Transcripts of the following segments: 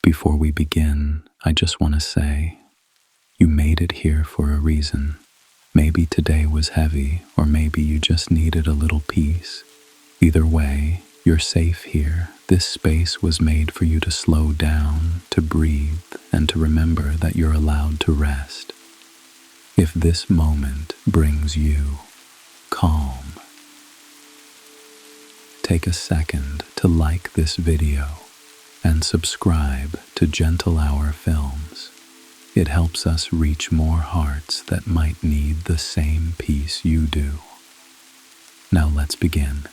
Before we begin, I just want to say, you made it here for a reason. Maybe today was heavy, or maybe you just needed a little peace. Either way, you're safe here. This space was made for you to slow down, to breathe, and to remember that you're allowed to rest. If this moment brings you calm, take a second to like this video and subscribe to Gentle Hour Films. It helps us reach more hearts that might need the same peace you do. Now let's begin.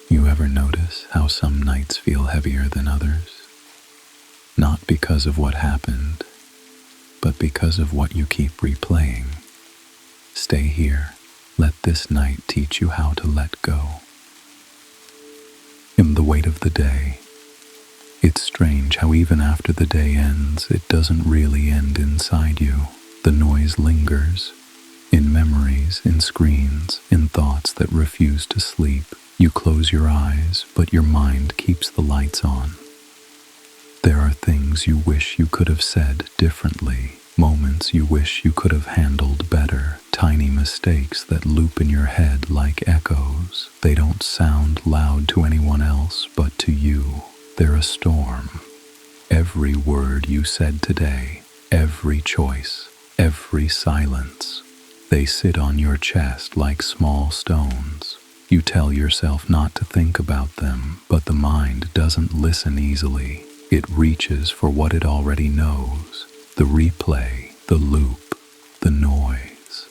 You ever notice how some nights feel heavier than others? Not because of what happened, but because of what you keep replaying. Stay here. Let this night teach you how to let go. In the weight of the day, it's strange how even after the day ends, it doesn't really end inside you. The noise lingers, in memories, in screens, in thoughts that refuse to sleep. You close your eyes, but your mind keeps the lights on. There are things you wish you could have said differently, moments you wish you could have handled better, tiny mistakes that loop in your head like echoes. They don't sound loud to anyone else but to you. They're a storm. Every word you said today, every choice, every silence, they sit on your chest like small stones. You tell yourself not to think about them, but the mind doesn't listen easily. It reaches for what it already knows, the replay, the loop, the noise.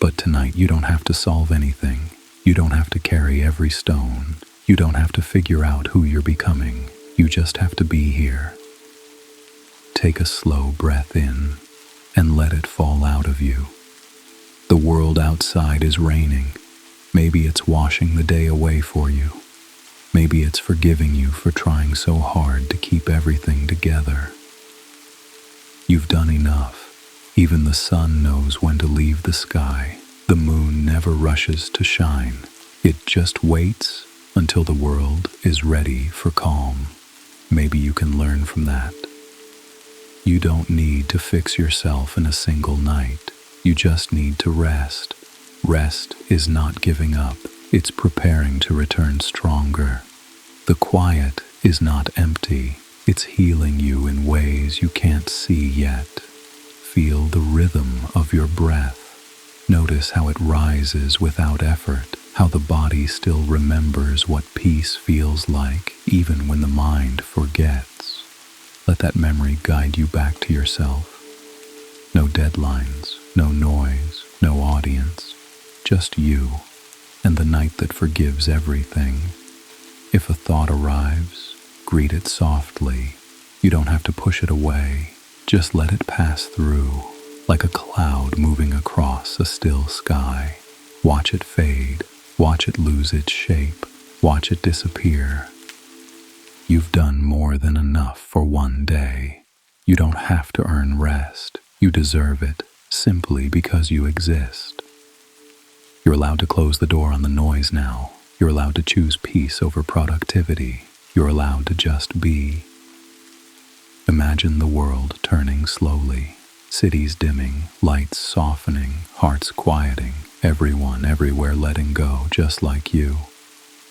But tonight you don't have to solve anything. You don't have to carry every stone. You don't have to figure out who you're becoming. You just have to be here. Take a slow breath in and let it fall out of you. The world outside is raining. Maybe it's washing the day away for you. Maybe it's forgiving you for trying so hard to keep everything together. You've done enough. Even the sun knows when to leave the sky. The moon never rushes to shine. It just waits until the world is ready for calm. Maybe you can learn from that. You don't need to fix yourself in a single night. You just need to rest. Rest is not giving up. It's preparing to return stronger. The quiet is not empty. It's healing you in ways you can't see yet. Feel the rhythm of your breath. Notice how it rises without effort. How the body still remembers what peace feels like, even when the mind forgets. Let that memory guide you back to yourself. No deadlines, no noise, no audience, just you and the night that forgives everything. If a thought arrives, greet it softly. You don't have to push it away. Just let it pass through, like a cloud moving across a still sky. Watch it fade. Watch it lose its shape. Watch it disappear. You've done more than enough for one day. You don't have to earn rest. You deserve it simply because you exist. You're allowed to close the door on the noise now. You're allowed to choose peace over productivity. You're allowed to just be. Imagine the world turning slowly. Cities dimming, lights softening, hearts quieting. Everyone, everywhere letting go, just like you.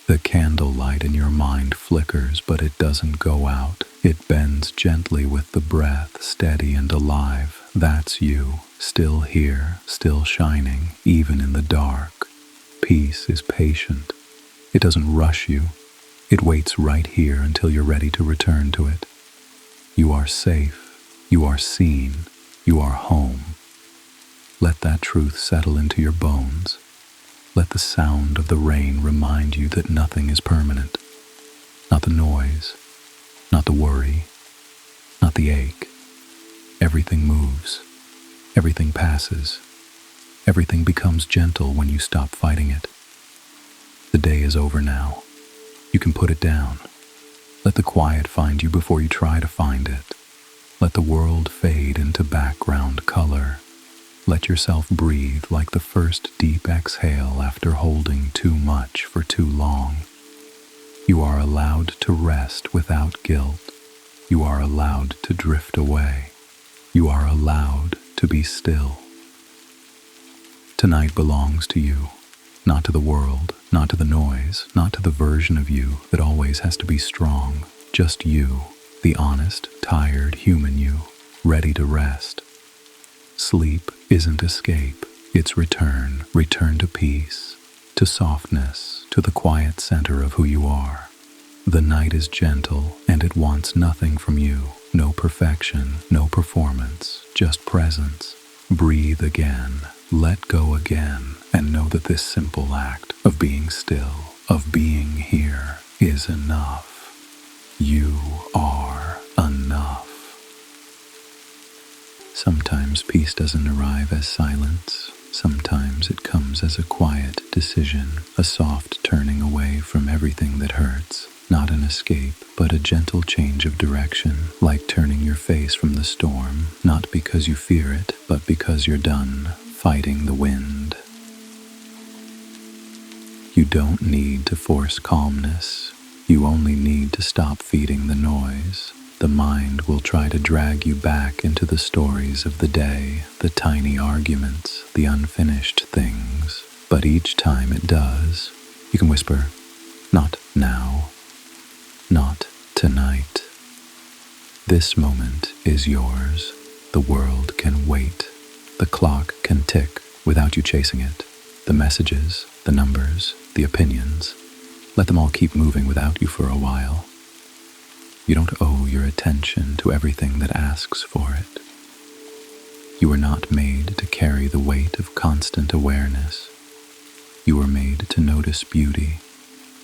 The candlelight in your mind flickers, but it doesn't go out. It bends gently with the breath, steady and alive. That's you, still here, still shining, even in the dark. Peace is patient. It doesn't rush you. It waits right here until you're ready to return to it. You are safe. You are seen. You are home. Let that truth settle into your bones. Let the sound of the rain remind you that nothing is permanent. Not the noise, not the worry, not the ache. Everything moves. Everything passes. Everything becomes gentle when you stop fighting it. The day is over now. You can put it down. Let the quiet find you before you try to find it. Let the world fade into background color. Let yourself breathe like the first deep exhale after holding too much for too long. You are allowed to rest without guilt. You are allowed to drift away. You are allowed to be still. Tonight belongs to you, not to the world, not to the noise, not to the version of you that always has to be strong. Just you, the honest, tired human you, ready to rest. Sleep isn't escape, it's return to peace, to softness, to the quiet center of who you are. The night is gentle and it wants nothing from you. No perfection, no performance, just presence. Breathe again, let go again, and know that this simple act of being still, of being here, is enough. You are enough. Sometimes peace doesn't arrive as silence. Sometimes it comes as a quiet decision, a soft turning away from everything that hurts. Not an escape, but a gentle change of direction, like turning your face from the storm, not because you fear it, but because you're done fighting the wind. You don't need to force calmness. You only need to stop feeding the noise. The mind will try to drag you back into the stories of the day, the tiny arguments, the unfinished things. But each time it does, you can whisper, "Not now. Not tonight. This moment is yours. The world can wait. The clock can tick without you chasing it. The messages, the numbers, the opinions, let them all keep moving without you for a while. You don't owe your attention to everything that asks for it. You were not made to carry the weight of constant awareness. You were made to notice beauty,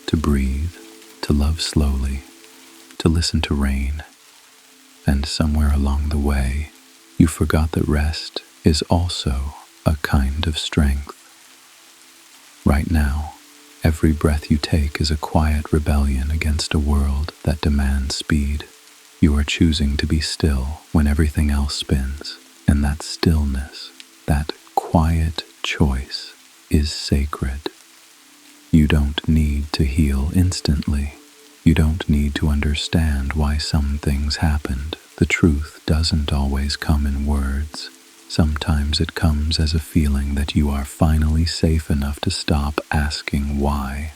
to breathe, to love slowly, to listen to rain. And somewhere along the way, you forgot that rest is also a kind of strength. Right now, every breath you take is a quiet rebellion against a world that demands speed. You are choosing to be still when everything else spins, and that stillness, that quiet choice, is sacred. You don't need to heal instantly. You don't need to understand why some things happened. The truth doesn't always come in words. Sometimes it comes as a feeling that you are finally safe enough to stop asking why.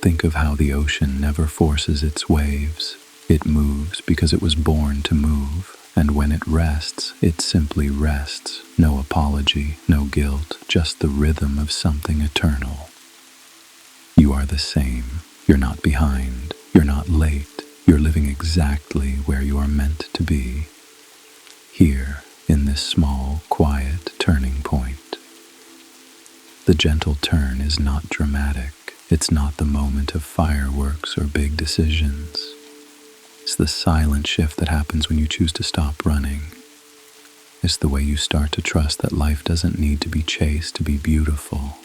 Think of how the ocean never forces its waves. It moves because it was born to move, and when it rests, it simply rests. No apology, no guilt, just the rhythm of something eternal. You are the same. You're not behind. You're not late. You're living exactly where you are meant to be. Here, in this small, quiet turning point. The gentle turn is not dramatic. It's not the moment of fireworks or big decisions. It's the silent shift that happens when you choose to stop running. It's the way you start to trust that life doesn't need to be chased to be beautiful.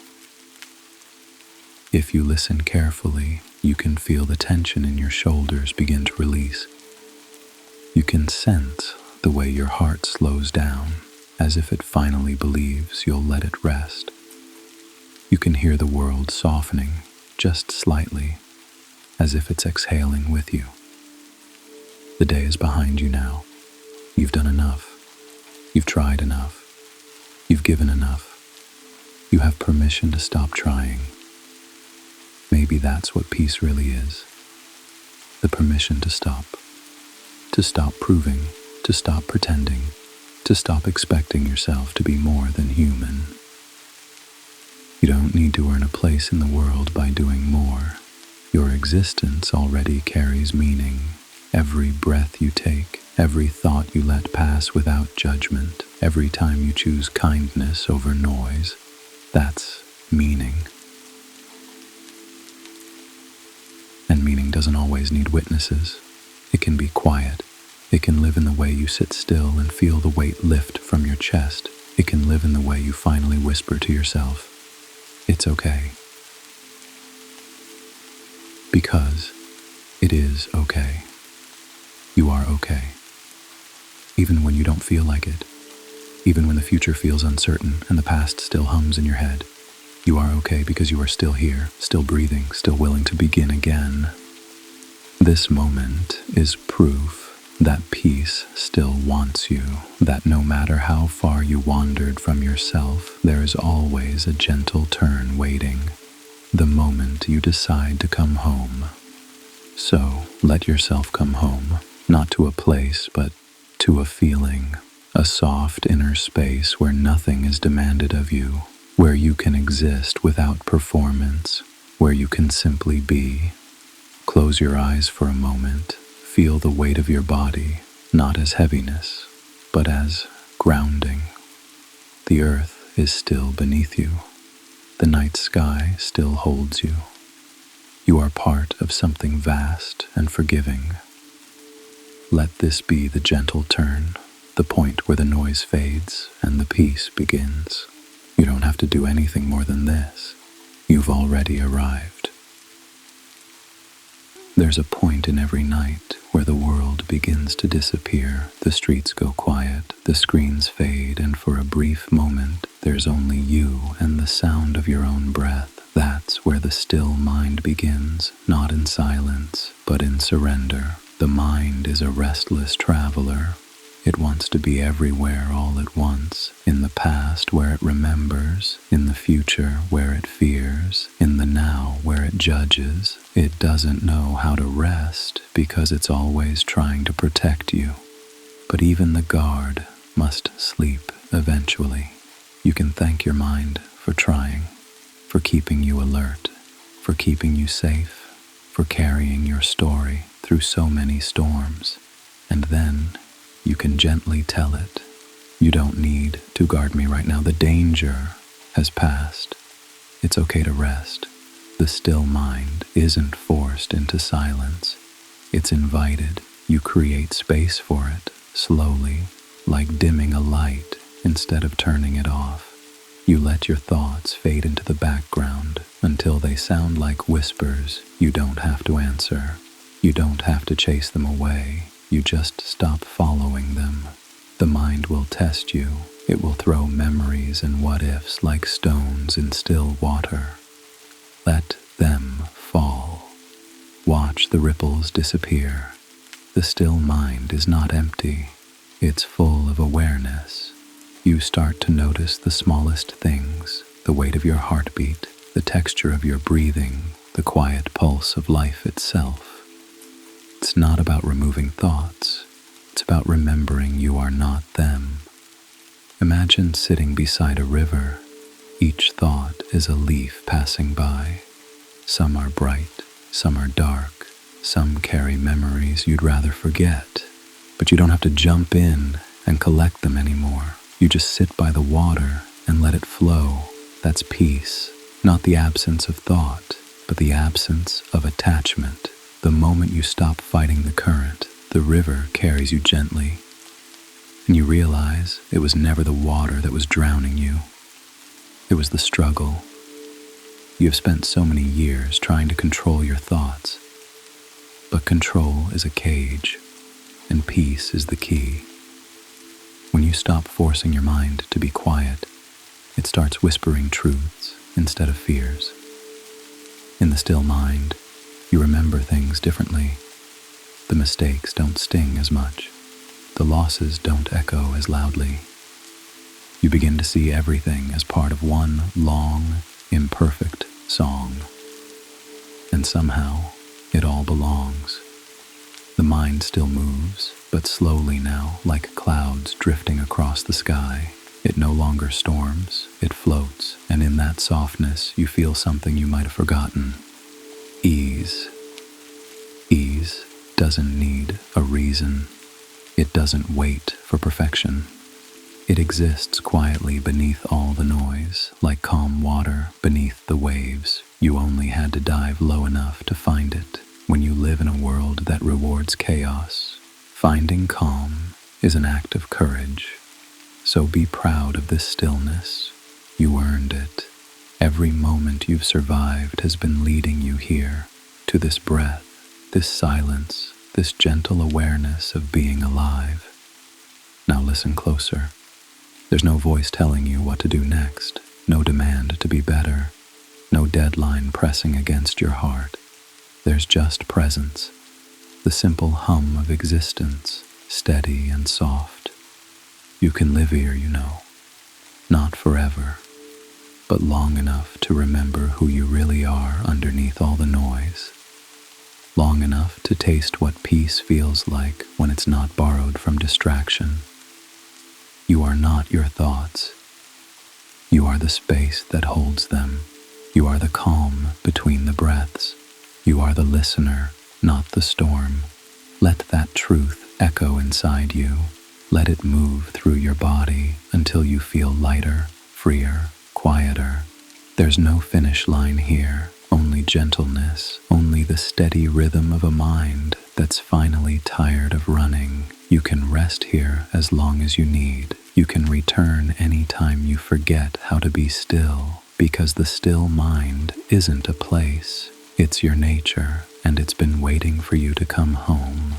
If you listen carefully, you can feel the tension in your shoulders begin to release. You can sense the way your heart slows down, as if it finally believes you'll let it rest. You can hear the world softening, just slightly, as if it's exhaling with you. The day is behind you now. You've done enough. You've tried enough. You've given enough. You have permission to stop trying. Maybe that's what peace really is. The permission to stop. To stop proving, to stop pretending, to stop expecting yourself to be more than human. You don't need to earn a place in the world by doing more. Your existence already carries meaning. Every breath you take, every thought you let pass without judgment, every time you choose kindness over noise, that's meaning. And meaning doesn't always need witnesses. It can be quiet. It can live in the way you sit still and feel the weight lift from your chest. It can live in the way you finally whisper to yourself, "It's okay." Because it is okay. You are okay. Even when you don't feel like it. Even when the future feels uncertain and the past still hums in your head. You are okay because you are still here, still breathing, still willing to begin again. This moment is proof that peace still wants you, that no matter how far you wandered from yourself, there is always a gentle turn waiting, the moment you decide to come home. So let yourself come home, not to a place, but to a feeling, a soft inner space where nothing is demanded of you, where you can exist without performance, where you can simply be. Close your eyes for a moment, feel the weight of your body, not as heaviness, but as grounding. The earth is still beneath you. The night sky still holds you. You are part of something vast and forgiving. Let this be the gentle turn, the point where the noise fades and the peace begins. You don't have to do anything more than this. You've already arrived. There's a point in every night where the world begins to disappear, the streets go quiet, the screens fade, and for a brief moment, there's only you and the sound of your own breath. That's where the still mind begins, not in silence, but in surrender. The mind is a restless traveler. It wants to be everywhere all at once, in the past where it remembers, in the future where it fears, in the now where it judges. It doesn't know how to rest because it's always trying to protect you. But even the guard must sleep eventually. You can thank your mind for trying, for keeping you alert, for keeping you safe, for carrying your story through so many storms. And then you can gently tell it, you don't need to guard me right now. The danger has passed. It's okay to rest. The still mind isn't forced into silence. It's invited. You create space for it, slowly, like dimming a light instead of turning it off. You let your thoughts fade into the background until they sound like whispers you don't have to answer. You don't have to chase them away. You just stop following them. The mind will test you. It will throw memories and what-ifs like stones in still water. Let them fall. Watch the ripples disappear. The still mind is not empty. It's full of awareness. You start to notice the smallest things, the weight of your heartbeat, the texture of your breathing, the quiet pulse of life itself. It's not about removing thoughts. It's about remembering you are not them. Imagine sitting beside a river. Each thought is a leaf passing by. Some are bright, some are dark, some carry memories you'd rather forget. But you don't have to jump in and collect them anymore. You just sit by the water and let it flow. That's peace, not the absence of thought, but the absence of attachment. The moment you stop fighting the current, the river carries you gently, and you realize it was never the water that was drowning you. It was the struggle. You have spent so many years trying to control your thoughts, but control is a cage, and peace is the key. When you stop forcing your mind to be quiet, it starts whispering truths instead of fears. In the still mind, you remember things differently. The mistakes don't sting as much. The losses don't echo as loudly. You begin to see everything as part of one long, imperfect song. And somehow, it all belongs. The mind still moves, but slowly now, like clouds drifting across the sky. It no longer storms, it floats, and in that softness you feel something you might have forgotten. Ease. Ease doesn't need a reason. It doesn't wait for perfection. It exists quietly beneath all the noise, like calm water beneath the waves. You only had to dive low enough to find it. When you live in a world that rewards chaos, finding calm is an act of courage. So be proud of this stillness. You earned it. Every moment you've survived has been leading you here, to this breath, this silence, this gentle awareness of being alive. Now listen closer. There's no voice telling you what to do next. no demand to be better, no deadline pressing against your heart. There's just presence, the simple hum of existence, steady and soft. You can live here, not forever, but long enough to remember who you really are underneath all the noise. Long enough to taste what peace feels like when it's not borrowed from distraction. You are not your thoughts. You are the space that holds them. You are the calm between the breaths. You are the listener, not the storm. Let that truth echo inside you. Let it move through your body until you feel lighter, freer, quieter. There's no finish line here, only gentleness, only the steady rhythm of a mind that's finally tired of running. You can rest here as long as you need. You can return anytime you forget how to be still, because the still mind isn't a place. It's your nature, and it's been waiting for you to come home.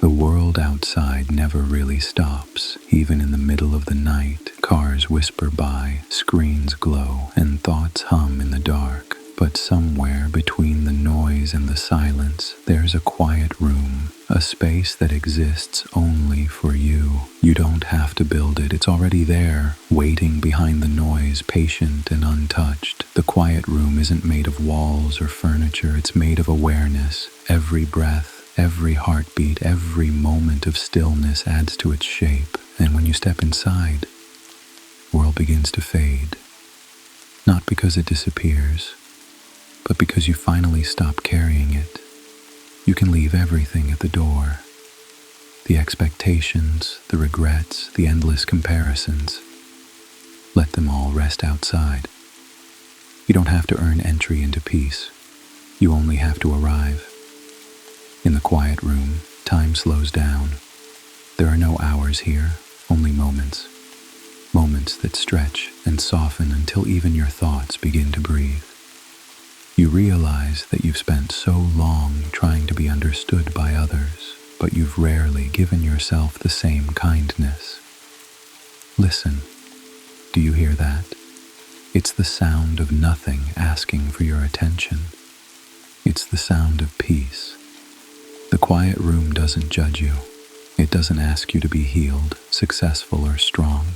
The world outside never really stops. Even in the middle of the night, cars whisper by, screens glow, and thoughts hum in the dark. But somewhere between the noise and the silence, there's a quiet room, a space that exists only for you. You don't have to build it, it's already there, waiting behind the noise, patient and untouched. The quiet room isn't made of walls or furniture, it's made of awareness. Every breath, every heartbeat, every moment of stillness adds to its shape. And when you step inside, the world begins to fade. Not because it disappears, but because you finally stop carrying it. You can leave everything at the door. The expectations, the regrets, the endless comparisons. Let them all rest outside. You don't have to earn entry into peace. You only have to arrive. In the quiet room, time slows down. There are no hours here, only moments. Moments that stretch and soften until even your thoughts begin to breathe. You realize that you've spent so long trying to be understood by others, but you've rarely given yourself the same kindness. Listen, do you hear that? It's the sound of nothing asking for your attention. It's the sound of peace. The quiet room doesn't judge you. It doesn't ask you to be healed, successful, or strong.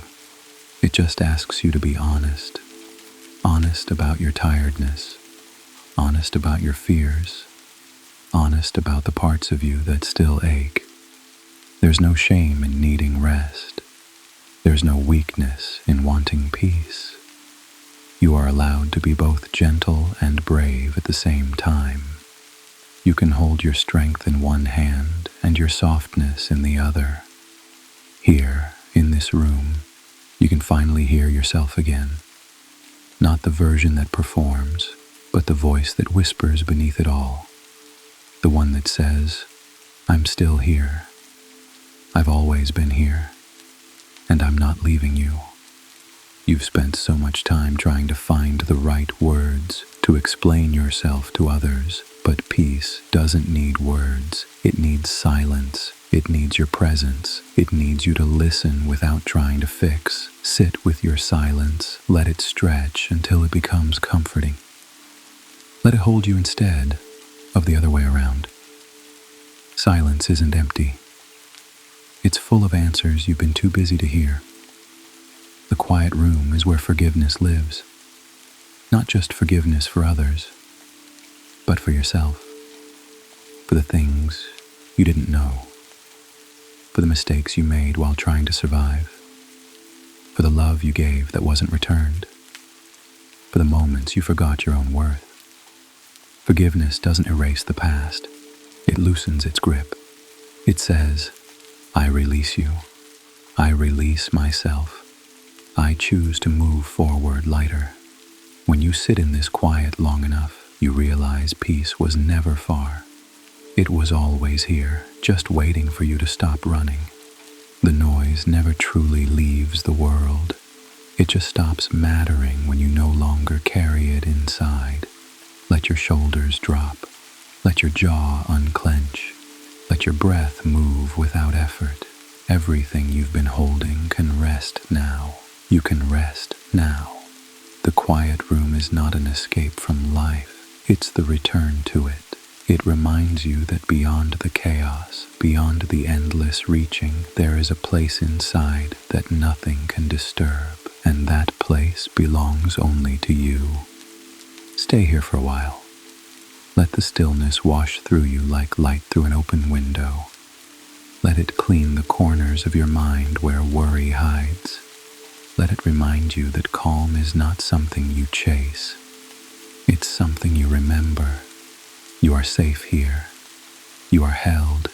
It just asks you to be honest. Honest about your tiredness. Honest about your fears. Honest about the parts of you that still ache. There's no shame in needing rest. There's no weakness in wanting peace. You are allowed to be both gentle and brave at the same time. You can hold your strength in one hand and your softness in the other. Here, in this room, you can finally hear yourself again. Not the version that performs, but the voice that whispers beneath it all. The one that says, I'm still here. I've always been here. And I'm not leaving you. You've spent so much time trying to find the right words to explain yourself to others, but peace doesn't need words. It needs silence. It needs your presence. It needs you to listen without trying to fix. Sit with your silence. Let it stretch until it becomes comforting. Let it hold you instead of the other way around. Silence isn't empty. It's full of answers you've been too busy to hear. The quiet room is where forgiveness lives. Not just forgiveness for others, but for yourself. For the things you didn't know. For the mistakes you made while trying to survive. For the love you gave that wasn't returned. For the moments you forgot your own worth. Forgiveness doesn't erase the past. It loosens its grip. It says, I release you. I release myself. I choose to move forward lighter. When you sit in this quiet long enough, you realize peace was never far. It was always here, just waiting for you to stop running. The noise never truly leaves the world. It just stops mattering when you no longer carry it inside. Let your shoulders drop. Let your jaw unclench. Let your breath move without effort. Everything you've been holding can rest now. You can rest now. The quiet room is not an escape from life, it's the return to it. It reminds you that beyond the chaos, beyond the endless reaching, there is a place inside that nothing can disturb, and that place belongs only to you. Stay here for a while. Let the stillness wash through you like light through an open window. Let it clean the corners of your mind where worry hides. Let it remind you that calm is not something you chase. It's something you remember. You are safe here. You are held.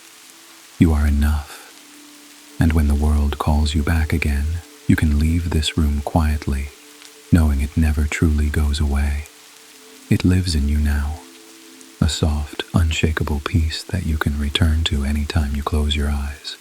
You are enough. And when the world calls you back again, you can leave this room quietly, knowing it never truly goes away. It lives in you now, a soft, unshakable peace that you can return to anytime you close your eyes.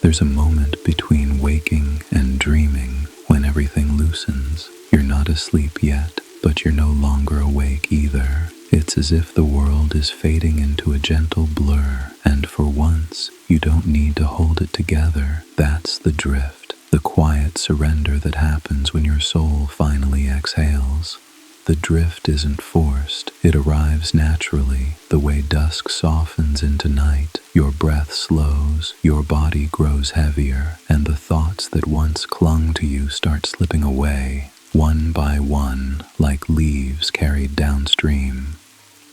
There's a moment between waking and dreaming when everything loosens. You're not asleep yet, but you're no longer awake either. It's as if the world is fading into a gentle blur, and for once, you don't need to hold it together. That's the drift, the quiet surrender that happens when your soul finally exhales. The drift isn't forced, it arrives naturally. The way dusk softens into night, your breath slows, your body grows heavier, and the thoughts that once clung to you start slipping away, one by one, like leaves carried downstream.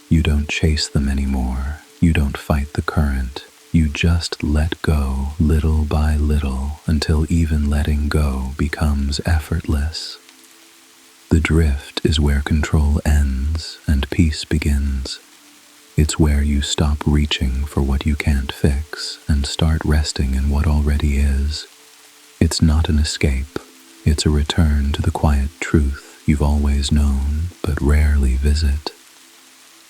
You don't chase them anymore, you don't fight the current, you just let go little by little until even letting go becomes effortless. The drift is where control ends and peace begins. It's where you stop reaching for what you can't fix and start resting in what already is. It's not an escape, it's a return to the quiet truth you've always known but rarely visit.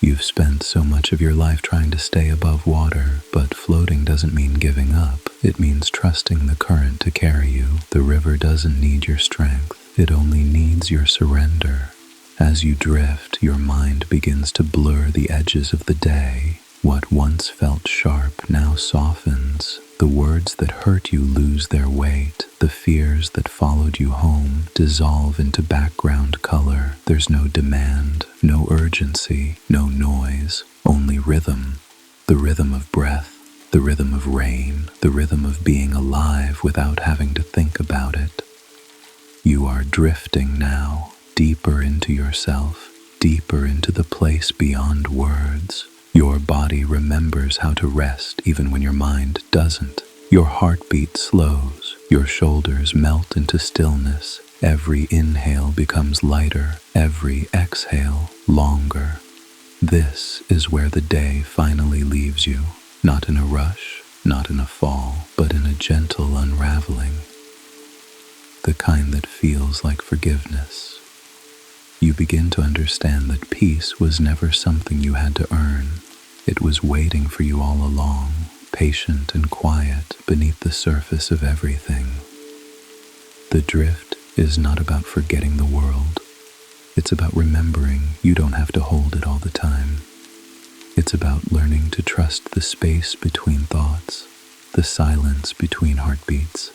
You've spent so much of your life trying to stay above water, but floating doesn't mean giving up. It means trusting the current to carry you. The river doesn't need your strength. It only needs your surrender. As you drift, your mind begins to blur the edges of the day. What once felt sharp now softens. The words that hurt you lose their weight. The fears that followed you home dissolve into background color. There's no demand, no urgency, no noise, only rhythm. The rhythm of breath, the rhythm of rain, the rhythm of being alive without having to think about it. You are drifting now, deeper into yourself, deeper into the place beyond words. Your body remembers how to rest even when your mind doesn't. Your heartbeat slows, your shoulders melt into stillness. Every inhale becomes lighter, every exhale longer. This is where the day finally leaves you, not in a rush, not in a fall, but in a gentle unraveling. The kind that feels like forgiveness. You begin to understand that peace was never something you had to earn. It was waiting for you all along, patient and quiet beneath the surface of everything. The drift is not about forgetting the world. It's about remembering you don't have to hold it all the time. It's about learning to trust the space between thoughts, the silence between heartbeats,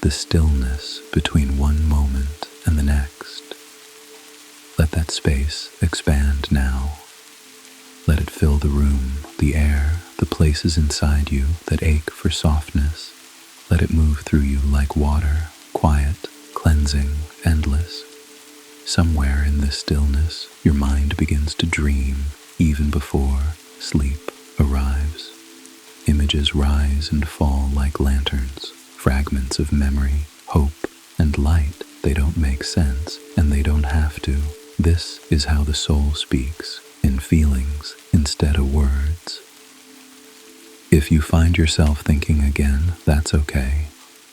the stillness between one moment and the next. Let that space expand now. Let it fill the room, the air, the places inside you that ache for softness. Let it move through you like water, quiet, cleansing, endless. Somewhere in this stillness, your mind begins to dream even before sleep arrives. Images rise and fall like lanterns, fragments of memory, hope, and light. They don't make sense, and they don't have to. This is how the soul speaks, in feelings instead of words. If you find yourself thinking again, that's okay.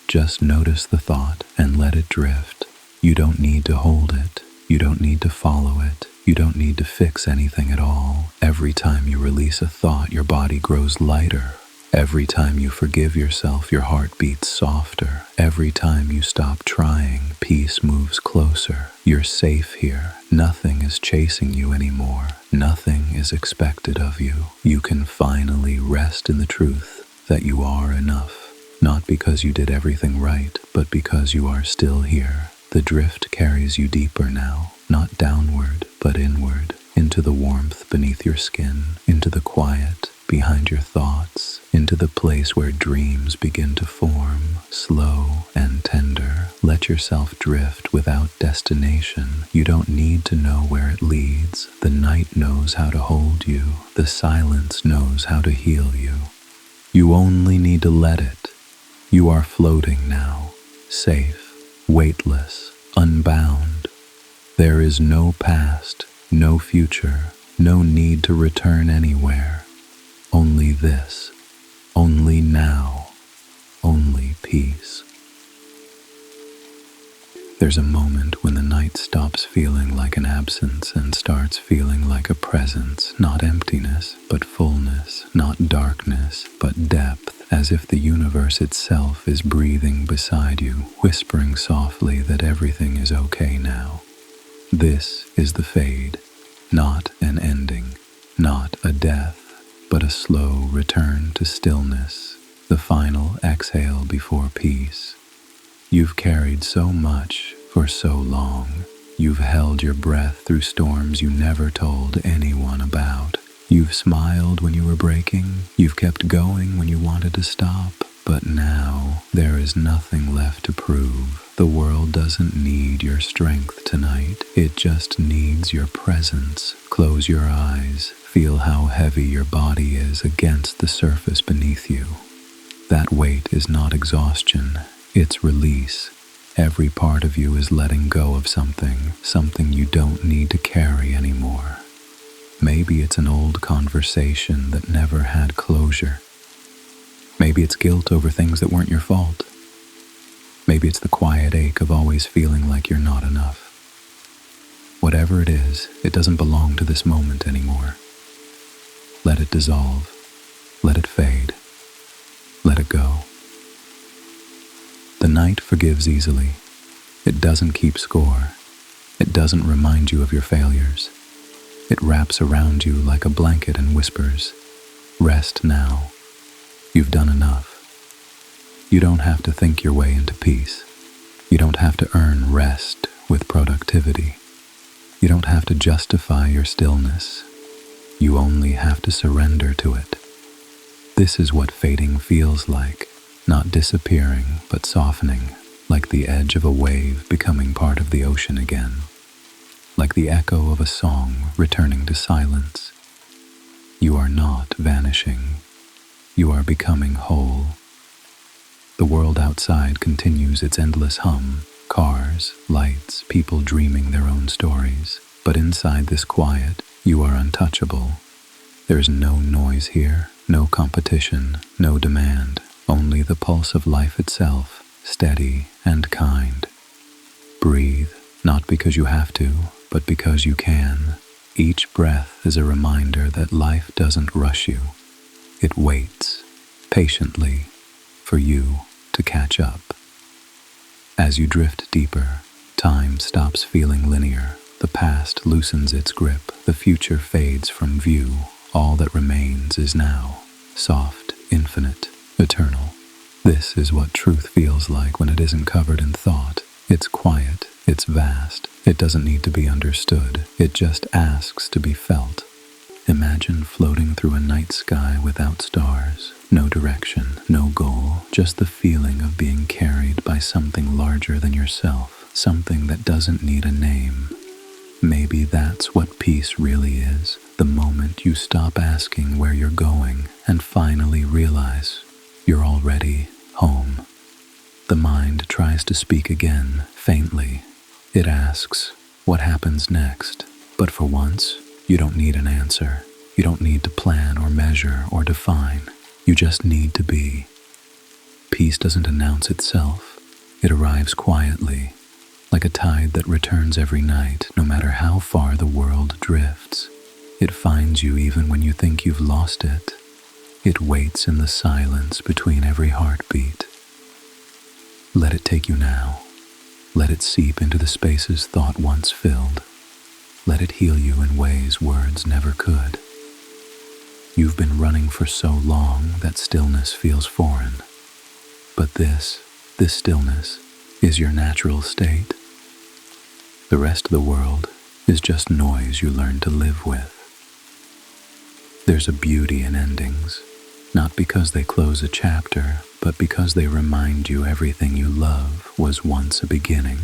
Just notice the thought and let it drift. You don't need to hold it. You don't need to follow it. You don't need to fix anything at all. Every time you release a thought, your body grows lighter. Every time you forgive yourself, your heart beats softer. Every time you stop trying, peace moves closer. You're safe here. Nothing is chasing you anymore. Nothing is expected of you. You can finally rest in the truth that you are enough. Not because you did everything right, but because you are still here. The drift carries you deeper now, not downward, but inward, into the warmth beneath your skin, into the quiet behind your thoughts, into the place where dreams begin to form, slow and tender. Let yourself drift without destination. You don't need to know where it leads. The night knows how to hold you. The silence knows how to heal you. You only need to let it. You are floating now, safe, weightless, unbound. There is no past, no future, no need to return anywhere. Only this, only now, only peace. There's a moment when the night stops feeling like an absence and starts feeling like a presence, not emptiness, but fullness, not darkness, but depth, as if the universe itself is breathing beside you, whispering softly that everything is okay now. This is the fade, not an ending, not a death, but a slow return to stillness, the final exhale before peace. You've carried so much for so long. You've held your breath through storms you never told anyone about. You've smiled when you were breaking. You've kept going when you wanted to stop. But now there is nothing left to prove. The world doesn't need your strength tonight. It just needs your presence. Close your eyes. Feel how heavy your body is against the surface beneath you. That weight is not exhaustion. It's release. Every part of you is letting go of something you don't need to carry anymore. Maybe it's an old conversation that never had closure. Maybe it's guilt over things that weren't your fault. Maybe it's the quiet ache of always feeling like you're not enough. Whatever it is, it doesn't belong to this moment anymore. Let it dissolve. Let it fade. Let it go. The night forgives easily. It doesn't keep score. It doesn't remind you of your failures. It wraps around you like a blanket and whispers, "Rest now. You've done enough." You don't have to think your way into peace. You don't have to earn rest with productivity. You don't have to justify your stillness. You only have to surrender to it. This is what fading feels like. Not disappearing, but softening, like the edge of a wave becoming part of the ocean again, like the echo of a song returning to silence. You are not vanishing. You are becoming whole. The world outside continues its endless hum, cars, lights, people dreaming their own stories. But inside this quiet, you are untouchable. There's no noise here, no competition, no demand. Only the pulse of life itself, steady and kind. Breathe, not because you have to, but because you can. Each breath is a reminder that life doesn't rush you. It waits, patiently, for you to catch up. As you drift deeper, time stops feeling linear. The past loosens its grip. The future fades from view. All that remains is now, soft, infinite, eternal. This is what truth feels like when it isn't covered in thought. It's quiet, it's vast, it doesn't need to be understood, it just asks to be felt. Imagine floating through a night sky without stars, no direction, no goal, just the feeling of being carried by something larger than yourself, something that doesn't need a name. Maybe that's what peace really is, the moment you stop asking where you're going and finally realize you're already home. The mind tries to speak again, faintly. It asks, what happens next? But for once, you don't need an answer. You don't need to plan or measure or define. You just need to be. Peace doesn't announce itself. It arrives quietly, like a tide that returns every night, no matter how far the world drifts. It finds you even when you think you've lost it. It waits in the silence between every heartbeat. Let it take you now. Let it seep into the spaces thought once filled. Let it heal you in ways words never could. You've been running for so long that stillness feels foreign. But this stillness, is your natural state. The rest of the world is just noise you learn to live with. There's a beauty in endings, not because they close a chapter, but because they remind you everything you love was once a beginning.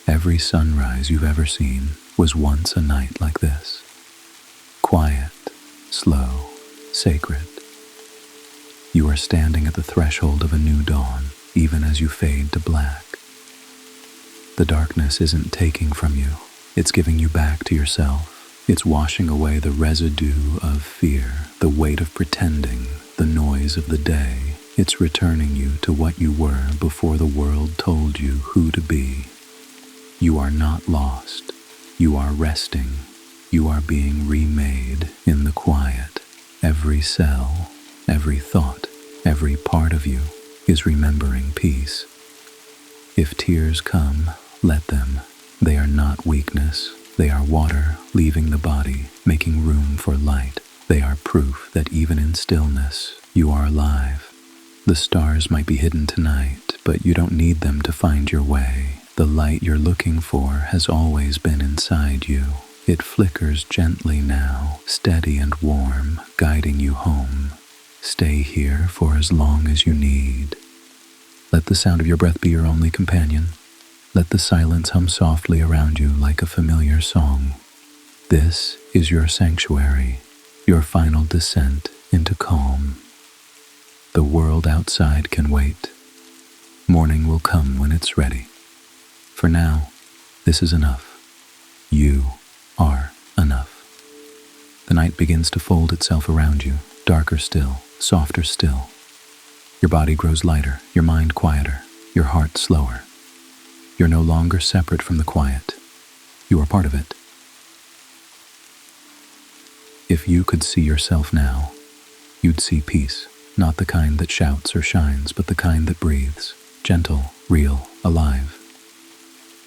Every sunrise you've ever seen was once a night like this. Quiet, slow, sacred. You are standing at the threshold of a new dawn, even as you fade to black. The darkness isn't taking from you, it's giving you back to yourself. It's washing away the residue of fear, the weight of pretending, the noise of the day. It's returning you to what you were before the world told you who to be. You are not lost. You are resting. You are being remade in the quiet. Every cell, every thought, every part of you is remembering peace. If tears come, let them. They are not weakness. They are water leaving the body, making room for light. They are proof that even in stillness, you are alive. The stars might be hidden tonight, but you don't need them to find your way. The light you're looking for has always been inside you. It flickers gently now, steady and warm, guiding you home. Stay here for as long as you need. Let the sound of your breath be your only companion. Let the silence hum softly around you like a familiar song. This is your sanctuary, your final descent into calm. The world outside can wait. Morning will come when it's ready. For now, this is enough. You are enough. The night begins to fold itself around you, darker still, softer still. Your body grows lighter, your mind quieter, your heart slower. You're no longer separate from the quiet. You are part of it. If you could see yourself now, you'd see peace, not the kind that shouts or shines, but the kind that breathes, gentle, real, alive.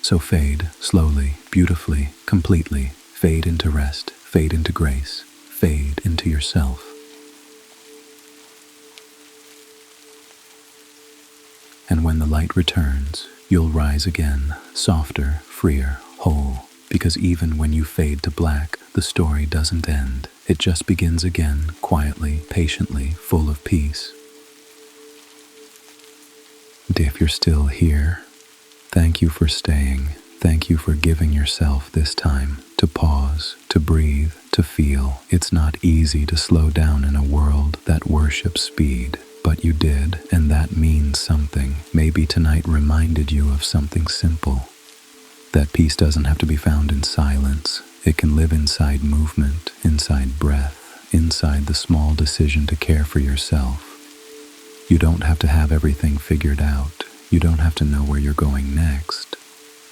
So fade, slowly, beautifully, completely, fade into rest, fade into grace, fade into yourself. And when the light returns, you'll rise again, softer, freer, whole, because even when you fade to black, the story doesn't end. It just begins again, quietly, patiently, full of peace. And if you're still here, thank you for staying. Thank you for giving yourself this time to pause, to breathe, to feel. It's not easy to slow down in a world that worships speed. But you did, and that means something. Maybe tonight reminded you of something simple. That peace doesn't have to be found in silence. It can live inside movement, inside breath, inside the small decision to care for yourself. You don't have to have everything figured out. You don't have to know where you're going next.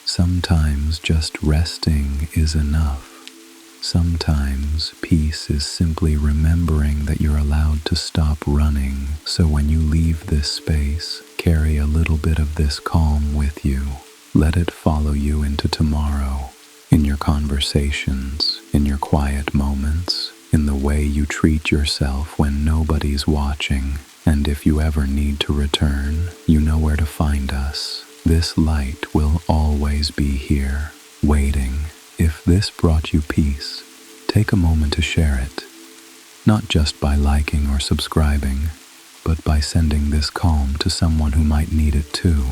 Sometimes just resting is enough. Sometimes peace is simply remembering that you're allowed to stop running, so when you leave this space, carry a little bit of this calm with you. Let it follow you into tomorrow, in your conversations, in your quiet moments, in the way you treat yourself when nobody's watching. And if you ever need to return, you know where to find us. This light will always be here, waiting. If this brought you peace, take a moment to share it, not just by liking or subscribing, but by sending this calm to someone who might need it too.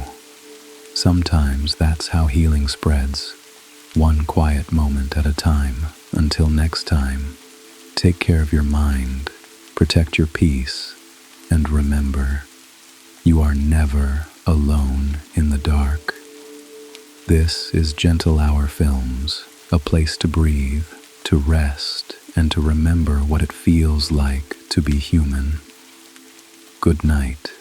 Sometimes that's how healing spreads, one quiet moment at a time. Until next time, take care of your mind, protect your peace, and remember, you are never alone in the dark. This is Gentle Hour Films, a place to breathe, to rest, and to remember what it feels like to be human. Good night.